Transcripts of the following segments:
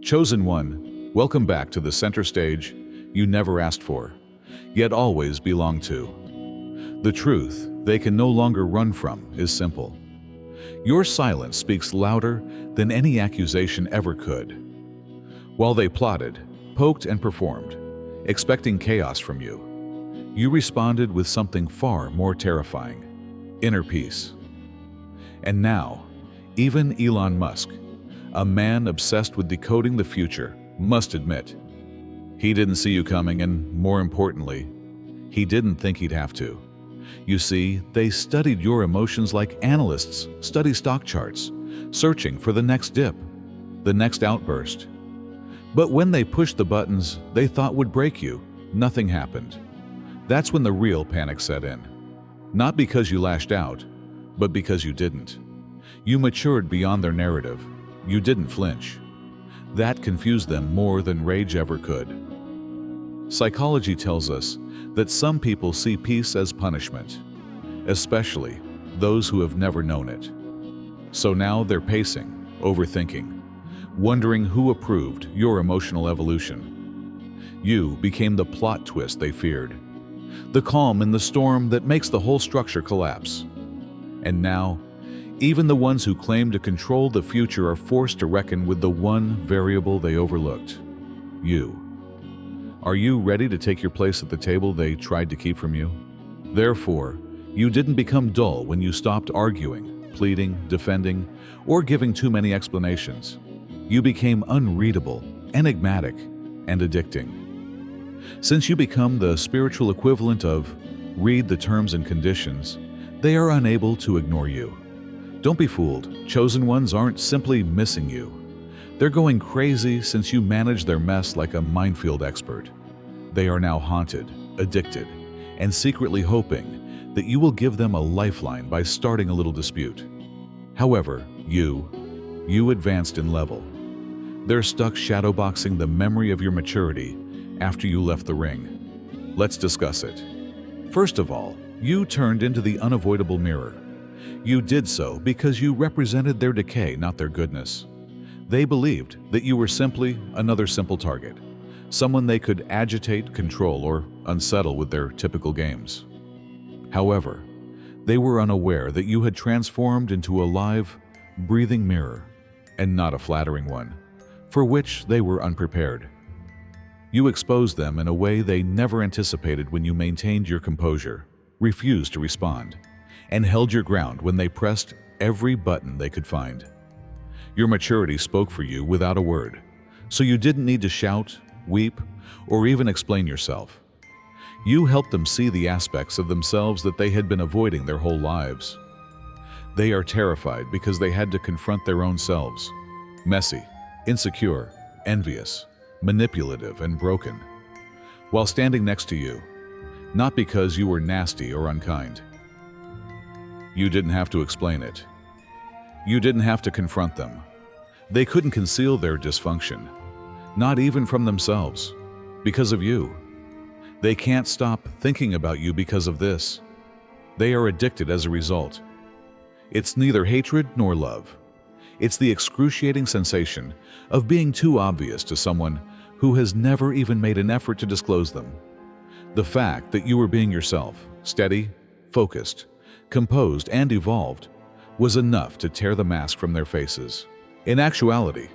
Chosen one, welcome back to the center stage you never asked for, yet always belonged to. The truth they can no longer run from is simple. Your silence speaks louder than any accusation ever could. While they plotted, poked, and performed, expecting chaos from you, you responded with something far more terrifying: inner peace. And now, even Elon Musk, a man obsessed with decoding the future, must admit, he didn't see you coming, and more importantly, he didn't think he'd have to. You see, they studied your emotions like analysts study stock charts, searching for the next dip, the next outburst. But when they pushed the buttons they thought would break you, nothing happened. That's when the real panic set in. Not because you lashed out, but because you didn't. You matured beyond their narrative. You didn't flinch. That confused them more than rage ever could. Psychology tells us that some people see peace as punishment, especially those who have never known it. So now they're pacing, overthinking, wondering who approved your emotional evolution. You became the plot twist they feared, the calm in the storm that makes the whole structure collapse. And now, even the ones who claim to control the future are forced to reckon with the one variable they overlooked: you. Are you ready to take your place at the table they tried to keep from you? Therefore, you didn't become dull when you stopped arguing, pleading, defending, or giving too many explanations. You became unreadable, enigmatic, and addicting. Since you become the spiritual equivalent of read the terms and conditions, they are unable to ignore you. Don't be fooled. Chosen ones aren't simply missing you. They're going crazy since you manage their mess like a minefield expert. They are now haunted, addicted, and secretly hoping that you will give them a lifeline by starting a little dispute. However, you advanced in level. They're stuck shadowboxing the memory of your maturity after you left the ring. Let's discuss it. First of all, you turned into the unavoidable mirror. You did so because you represented their decay, not their goodness. They believed that you were simply another simple target, someone they could agitate, control, or unsettle with their typical games. However, they were unaware that you had transformed into a live, breathing mirror, and not a flattering one, for which they were unprepared. You exposed them in a way they never anticipated when you maintained your composure, refused to respond, and held your ground when they pressed every button they could find. Your maturity spoke for you without a word, so you didn't need to shout, weep, or even explain yourself. You helped them see the aspects of themselves that they had been avoiding their whole lives. They are terrified because they had to confront their own selves, messy, insecure, envious, manipulative, and broken, while standing next to you, not because you were nasty or unkind. You didn't have to explain it. You didn't have to confront them. They couldn't conceal their dysfunction, not even from themselves, because of you. They can't stop thinking about you because of this. They are addicted as a result. It's neither hatred nor love. It's the excruciating sensation of being too obvious to someone who has never even made an effort to disclose them. The fact that you were being yourself, steady, focused, composed, and evolved, was enough to tear the mask from their faces. In actuality,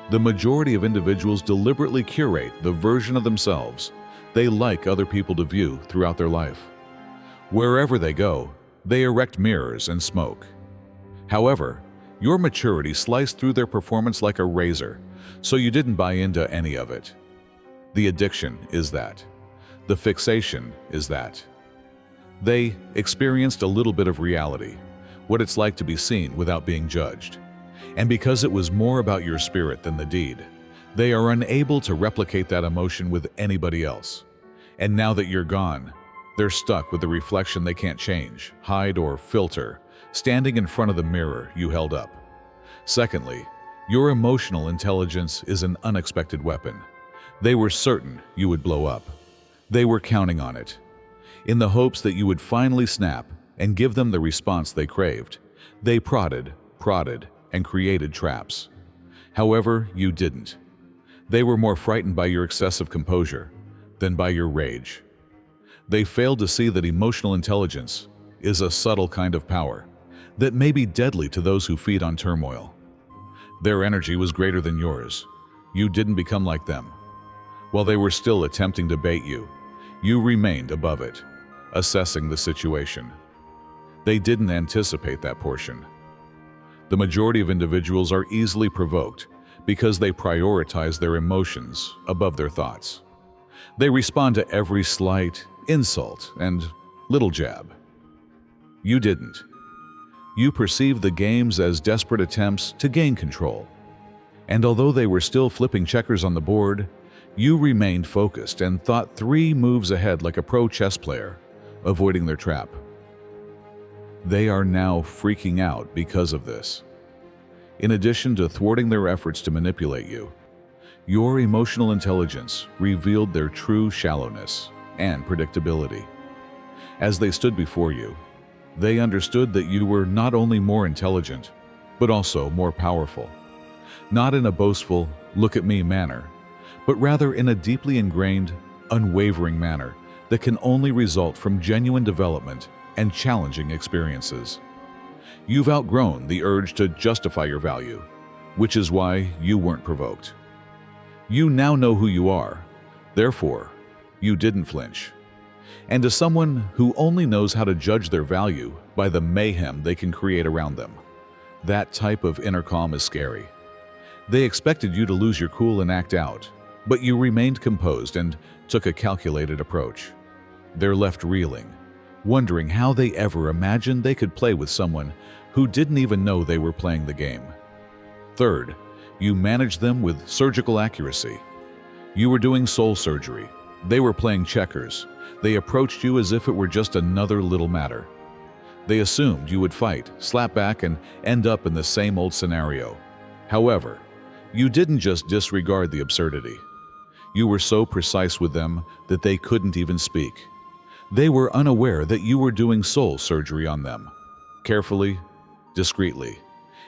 the majority of individuals deliberately curate the version of themselves they like other people to view throughout their life. Wherever they go, they erect mirrors and smoke. However, your maturity sliced through their performance like a razor, so you didn't buy into any of it. The addiction is that. The fixation is that. They experienced a little bit of reality, what it's like to be seen without being judged. And because it was more about your spirit than the deed, they are unable to replicate that emotion with anybody else. And now that you're gone, they're stuck with the reflection they can't change, hide, or filter, standing in front of the mirror you held up. Secondly, your emotional intelligence is an unexpected weapon. They were certain you would blow up. They were counting on it. In the hopes that you would finally snap and give them the response they craved, they prodded, and created traps. However, you didn't. They were more frightened by your excessive composure than by your rage. They failed to see that emotional intelligence is a subtle kind of power that may be deadly to those who feed on turmoil. Their energy was greater than yours. You didn't become like them. While they were still attempting to bait you, you remained above it, assessing the situation. They didn't anticipate that portion. The majority of individuals are easily provoked because they prioritize their emotions above their thoughts. They respond to every slight, insult, and little jab. You didn't. You perceived the games as desperate attempts to gain control. And although they were still flipping checkers on the board, you remained focused and thought 3 moves ahead like a pro chess player, avoiding their trap. They are now freaking out because of this. In addition to thwarting their efforts to manipulate you, your emotional intelligence revealed their true shallowness and predictability. As they stood before you, they understood that you were not only more intelligent, but also more powerful. Not in a boastful, look-at-me manner, but rather in a deeply ingrained, unwavering manner that can only result from genuine development and challenging experiences. You've outgrown the urge to justify your value, which is why you weren't provoked. You now know who you are, therefore, you didn't flinch. And to someone who only knows how to judge their value by the mayhem they can create around them, that type of inner calm is scary. They expected you to lose your cool and act out, but you remained composed and took a calculated approach. They're left reeling, wondering how they ever imagined they could play with someone who didn't even know they were playing the game. Third, you managed them with surgical accuracy. You were doing soul surgery. They were playing checkers. They approached you as if it were just another little matter. They assumed you would fight, slap back, and end up in the same old scenario. However, you didn't just disregard the absurdity. You were so precise with them that they couldn't even speak. They were unaware that you were doing soul surgery on them, carefully, discreetly,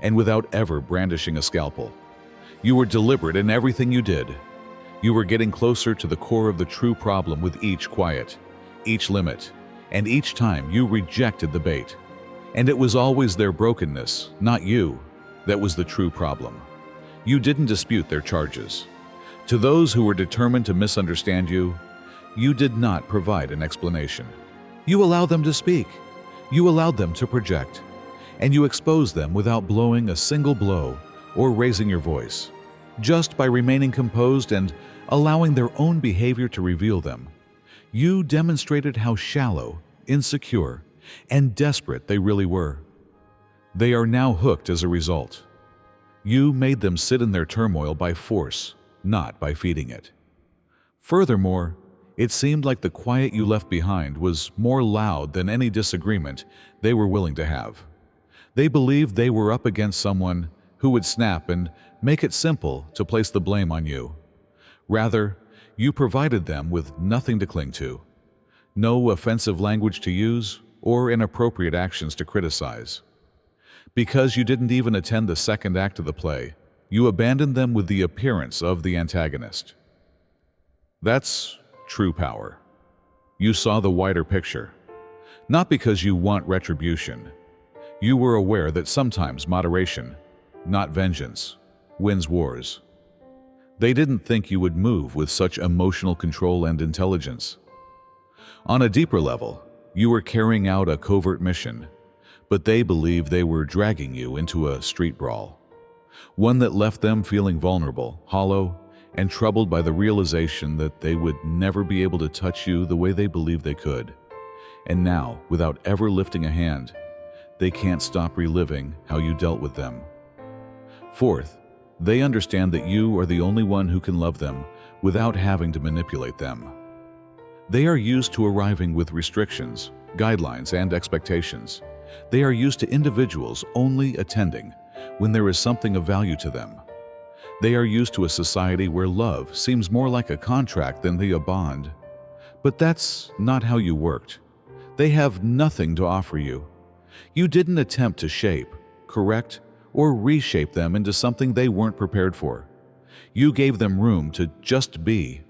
and without ever brandishing a scalpel. You were deliberate in everything you did. You were getting closer to the core of the true problem with each quiet, each limit, and each time you rejected the bait. And it was always their brokenness, not you, that was the true problem. You didn't dispute their charges. To those who were determined to misunderstand you, you did not provide an explanation. You allowed them to speak. You allowed them to project. And you exposed them without blowing a single blow or raising your voice. Just by remaining composed and allowing their own behavior to reveal them, you demonstrated how shallow, insecure, and desperate they really were. They are now hooked as a result. You made them sit in their turmoil by force, not by feeding it. Furthermore, it seemed like the quiet you left behind was more loud than any disagreement they were willing to have. They believed they were up against someone who would snap and make it simple to place the blame on you. Rather, you provided them with nothing to cling to, no offensive language to use or inappropriate actions to criticize. Because you didn't even attend the second act of the play, you abandoned them with the appearance of the antagonist. That's true power. You saw the wider picture. Not because you want retribution. You were aware that sometimes moderation, not vengeance, wins wars. They didn't think you would move with such emotional control and intelligence. On a deeper level, you were carrying out a covert mission, but they believed they were dragging you into a street brawl. One that left them feeling vulnerable, hollow, and troubled by the realization that they would never be able to touch you the way they believed they could. And now, without ever lifting a hand, they can't stop reliving how you dealt with them. Fourth, they understand that you are the only one who can love them without having to manipulate them. They are used to arriving with restrictions, guidelines, and expectations. They are used to individuals only attending when there is something of value to them. They are used to a society where love seems more like a contract than a bond. But that's not how you worked. They have nothing to offer you. You didn't attempt to shape, correct, or reshape them into something they weren't prepared for. You gave them room to just be.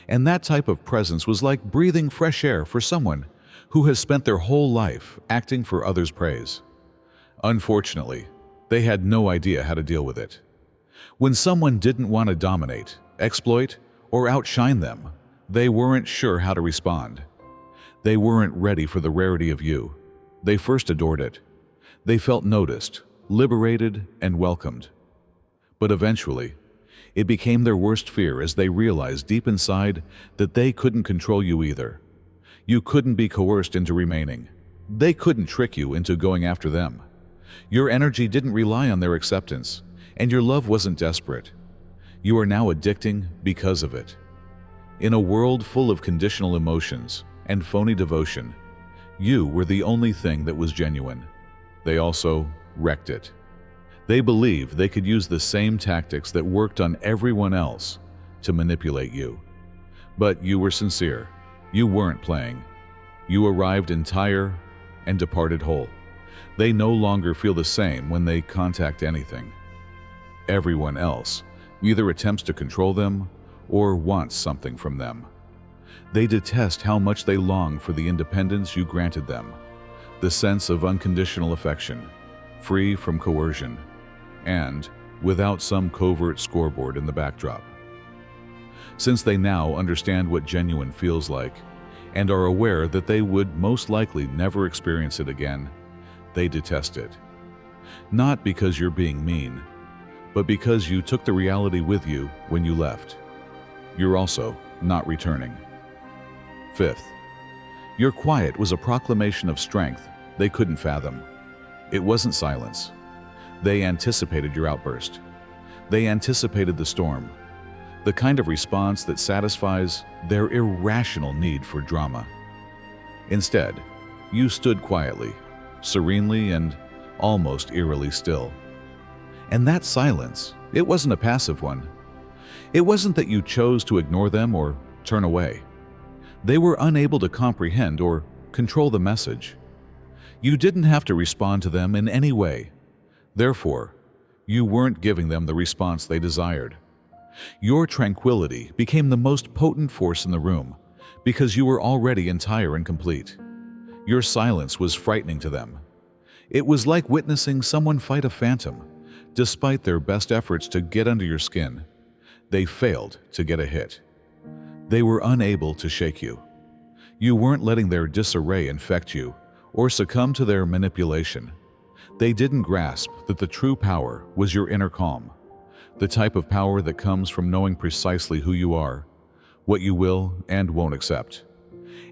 And that type of presence was like breathing fresh air for someone who has spent their whole life acting for others' praise. Unfortunately, they had no idea how to deal with it. When someone didn't want to dominate, exploit, or outshine them, they weren't sure how to respond. They weren't ready for the rarity of you. They first adored it. They felt noticed, liberated, and welcomed. But eventually, it became their worst fear as they realized deep inside that they couldn't control you either. You couldn't be coerced into remaining. They couldn't trick you into going after them. Your energy didn't rely on their acceptance, and your love wasn't desperate. You are now addicting because of it. In a world full of conditional emotions and phony devotion, you were the only thing that was genuine. They also wrecked it. They believed they could use the same tactics that worked on everyone else to manipulate you. But you were sincere. You weren't playing. You arrived entire and departed whole. They no longer feel the same when they contact anything. Everyone else either attempts to control them or wants something from them. They detest how much they long for the independence you granted them, the sense of unconditional affection, free from coercion, and without some covert scoreboard in the backdrop. Since they now understand what genuine feels like and are aware that they would most likely never experience it again, they detest it. Not because you're being mean, but because you took the reality with you when you left. You're also not returning. Fifth, your quiet was a proclamation of strength they couldn't fathom. It wasn't silence. They anticipated your outburst. They anticipated the storm, the kind of response that satisfies their irrational need for drama. Instead, you stood quietly, serenely, and almost eerily still. And that silence, it wasn't a passive one. It wasn't that you chose to ignore them or turn away. They were unable to comprehend or control the message. You didn't have to respond to them in any way. Therefore, you weren't giving them the response they desired. Your tranquility became the most potent force in the room because you were already entire and complete. Your silence was frightening to them. It was like witnessing someone fight a phantom. Despite their best efforts to get under your skin, they failed to get a hit. They were unable to shake you. You weren't letting their disarray infect you or succumb to their manipulation. They didn't grasp that the true power was your inner calm, the type of power that comes from knowing precisely who you are, what you will and won't accept,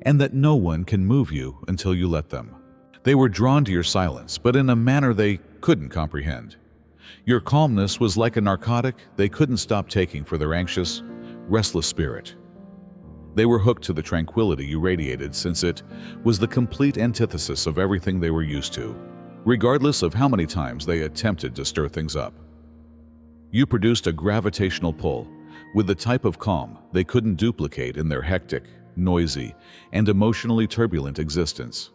and that no one can move you until you let them. They were drawn to your silence, but in a manner they couldn't comprehend. Your calmness was like a narcotic they couldn't stop taking for their anxious, restless spirit. They were hooked to the tranquility you radiated since it was the complete antithesis of everything they were used to, regardless of how many times they attempted to stir things up. You produced a gravitational pull with the type of calm they couldn't duplicate in their hectic, noisy, and emotionally turbulent existence.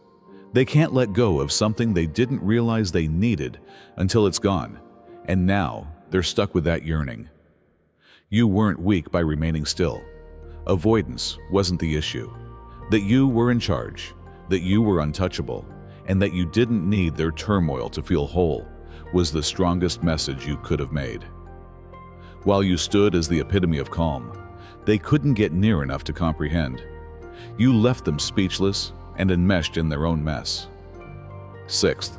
They can't let go of something they didn't realize they needed until it's gone, and now they're stuck with that yearning. You weren't weak by remaining still. Avoidance wasn't the issue. That you were in charge, that you were untouchable, and that you didn't need their turmoil to feel whole was the strongest message you could have made. While you stood as the epitome of calm, they couldn't get near enough to comprehend. You left them speechless and enmeshed in their own mess. Sixth,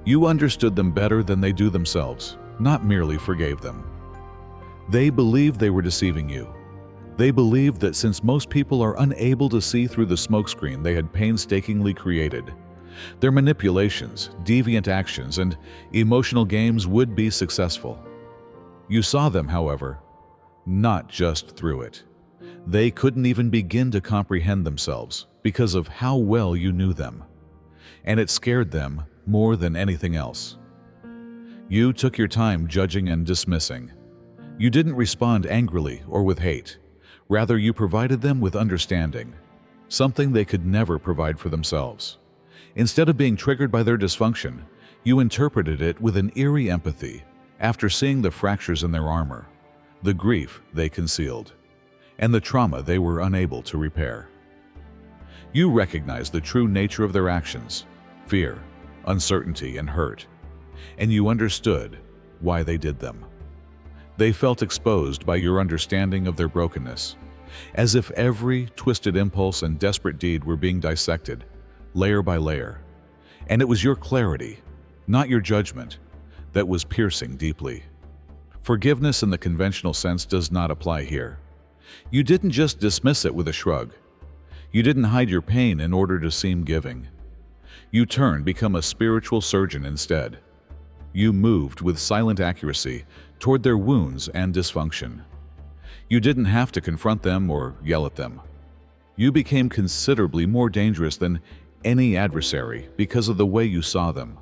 you understood them better than they do themselves, not merely forgave them. They believed they were deceiving you. They believed that since most people are unable to see through the smokescreen they had painstakingly created, their manipulations, deviant actions, and emotional games would be successful. You saw them, however, not just through it. They couldn't even begin to comprehend themselves because of how well you knew them, and it scared them more than anything else. You took your time judging and dismissing. You didn't respond angrily or with hate. Rather, you provided them with understanding, something they could never provide for themselves. Instead of being triggered by their dysfunction, you interpreted it with an eerie empathy after seeing the fractures in their armor, the grief they concealed, and the trauma they were unable to repair. You recognized the true nature of their actions: fear, uncertainty, and hurt, and you understood why they did them. They felt exposed by your understanding of their brokenness, as if every twisted impulse and desperate deed were being dissected, layer by layer. And it was your clarity, not your judgment, that was piercing deeply. Forgiveness in the conventional sense does not apply here. You didn't just dismiss it with a shrug. You didn't hide your pain in order to seem giving. You turned, become a spiritual surgeon instead. You moved with silent accuracy toward their wounds and dysfunction. You didn't have to confront them or yell at them. You became considerably more dangerous than any adversary because of the way you saw them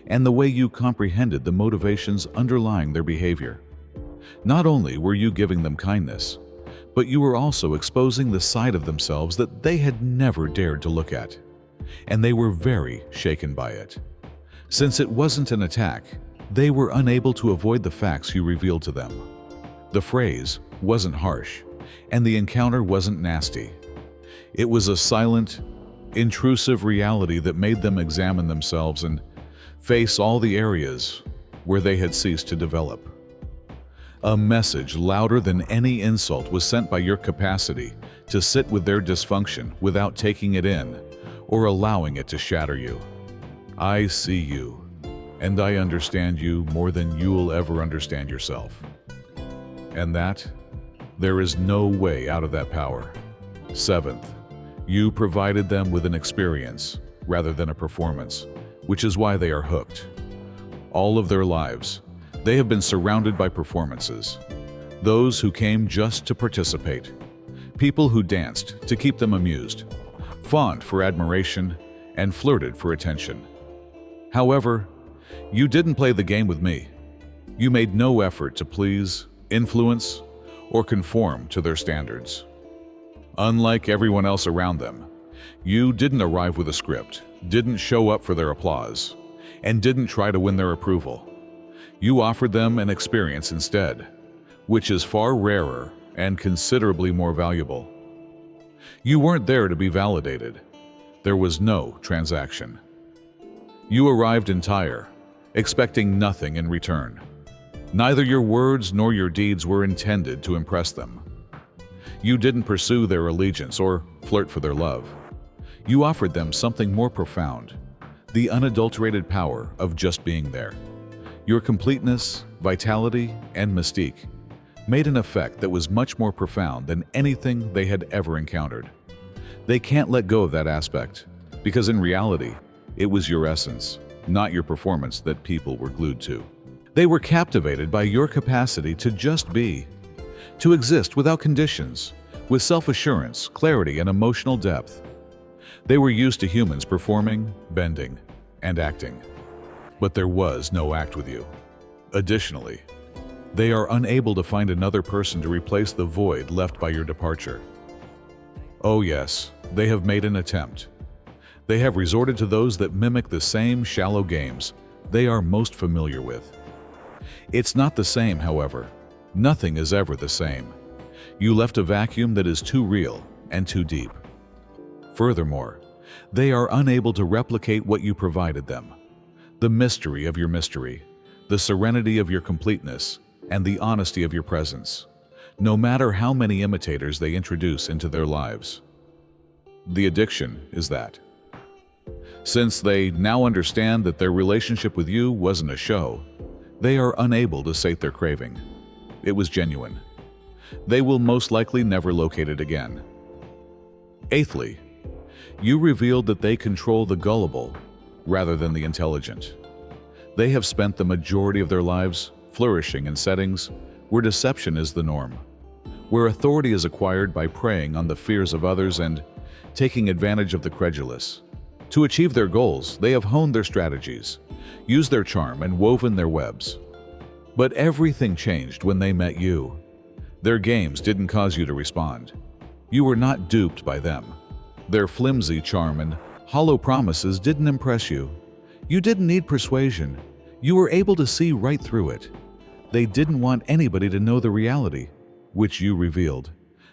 and the way you comprehended the motivations underlying their behavior. Not only were you giving them kindness, but you were also exposing the side of themselves that they had never dared to look at, and they were very shaken by it. Since it wasn't an attack, they were unable to avoid the facts you revealed to them. The phrase wasn't harsh, and the encounter wasn't nasty. It was a silent, intrusive reality that made them examine themselves and face all the areas where they had ceased to develop. A message louder than any insult was sent by your capacity to sit with their dysfunction without taking it in or allowing it to shatter you. I see you, and I understand you more than you'll ever understand yourself. And that, there is no way out of that power. Seventh, you provided them with an experience rather than a performance, which is why they are hooked. All of their lives, they have been surrounded by performances. Those who came just to participate. People who danced to keep them amused, fawned for admiration, and flirted for attention. However, you didn't play the game with me. You made no effort to please, influence, or conform to their standards. Unlike everyone else around them, you didn't arrive with a script, didn't show up for their applause, and didn't try to win their approval. You offered them an experience instead, which is far rarer and considerably more valuable. You weren't there to be validated. There was no transaction. You arrived entire, expecting nothing in return. Neither your words nor your deeds were intended to impress them. You didn't pursue their allegiance or flirt for their love. You offered them something more profound, the unadulterated power of just being there. Your completeness, vitality, and mystique made an effect that was much more profound than anything they had ever encountered. They can't let go of that aspect, because in reality, it was your essence, not your performance, that people were glued to. They were captivated by your capacity to just be, to exist without conditions, with self-assurance, clarity, and emotional depth. They were used to humans performing, bending, and acting. But there was no act with you. Additionally, they are unable to find another person to replace the void left by your departure. Oh yes, they have made an attempt. They have resorted to those that mimic the same shallow games they are most familiar with. It's not the same, however. Nothing is ever the same. You left a vacuum that is too real and too deep. Furthermore, they are unable to replicate what you provided them. The mystery of your mystery, the serenity of your completeness, and the honesty of your presence, no matter how many imitators they introduce into their lives. The addiction is that. Since they now understand that their relationship with you wasn't a show, they are unable to sate their craving. It was genuine. They will most likely never locate it again. Eighthly, you revealed that they control the gullible rather than the intelligent. They have spent the majority of their lives flourishing in settings where deception is the norm, where authority is acquired by preying on the fears of others and taking advantage of the credulous. To achieve their goals, they have honed their strategies, used their charm, and woven their webs. But everything changed when they met you. Their games didn't cause you to respond. You were not duped by them. Their flimsy charm and hollow promises didn't impress you. You didn't need persuasion. You were able to see right through it. They didn't want anybody to know the reality, which you revealed.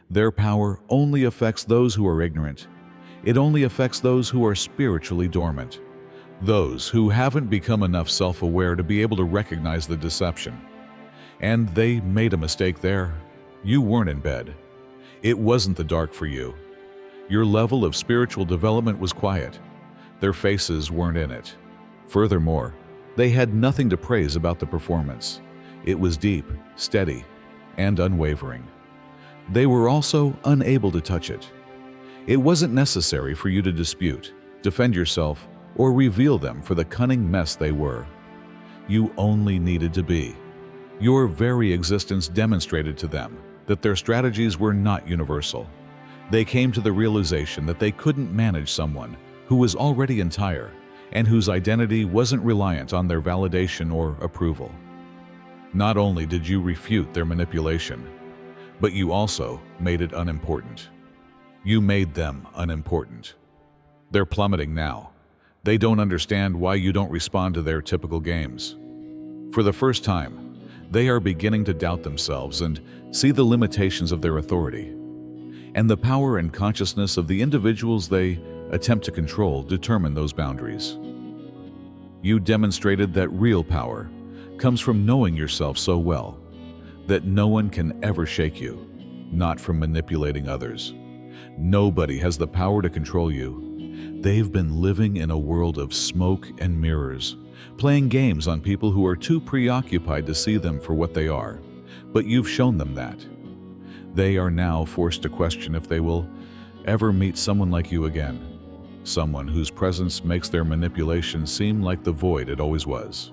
Their power only affects those who are ignorant. It only affects those who are spiritually dormant, those who haven't become enough self-aware to be able to recognize the deception. And they made a mistake there. You weren't in bed. It wasn't the dark for you. Your level of spiritual development was quiet. Their faces weren't in it. Furthermore, they had nothing to praise about the performance. It was deep, steady, and unwavering. They were also unable to touch it. It wasn't necessary for you to dispute, defend yourself, or reveal them for the cunning mess they were. You only needed to be. Your very existence demonstrated to them that their strategies were not universal. They came to the realization that they couldn't manage someone who was already entire and whose identity wasn't reliant on their validation or approval. Not only did you refute their manipulation, but you also made it unimportant. You made them unimportant. They're plummeting now. They don't understand why you don't respond to their typical games. For the first time, they are beginning to doubt themselves and see the limitations of their authority. And the power and consciousness of the individuals they attempt to control determine those boundaries. You demonstrated that real power comes from knowing yourself so well that no one can ever shake you, not from manipulating others. Nobody has the power to control you. They've been living in a world of smoke and mirrors, playing games on people who are too preoccupied to see them for what they are. But you've shown them that. They are now forced to question if they will ever meet someone like you again, someone whose presence makes their manipulation seem like the void it always was.